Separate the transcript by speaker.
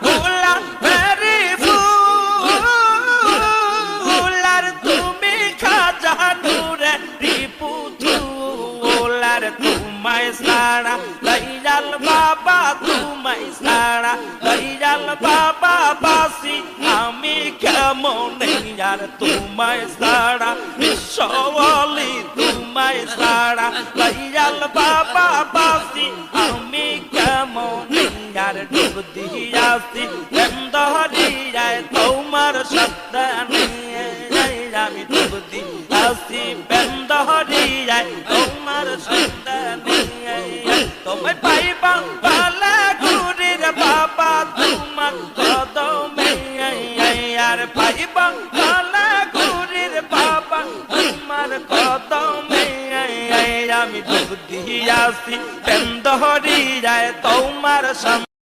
Speaker 1: গোলা মেরি ফুল আর তুমি খাজা নূরে রিপুতুল আর তোমায় সারা দয়াল বাবা তোমায় সারা দয়াল বাবা বাসি আমি কেমন আর তোমায় সারা বিশ্বওয়ালি তোমায় সারা দয়াল বাবা বাসি আমি কেমন আর ডুব দিয়াছি বন্দরিয়ায় তোমার শব্দ নেই আমি ডুব দিয়াছি বন্দরিয়ায় তোমার শব্দ নেই তোমায় পাইবা বালা গুরির বাবা তোমার কদমে আর পাইবা বালা গুরির বাবা তোমার কদমে আমি ডুব দিয়াছি বন্দরিয়ায় তোমার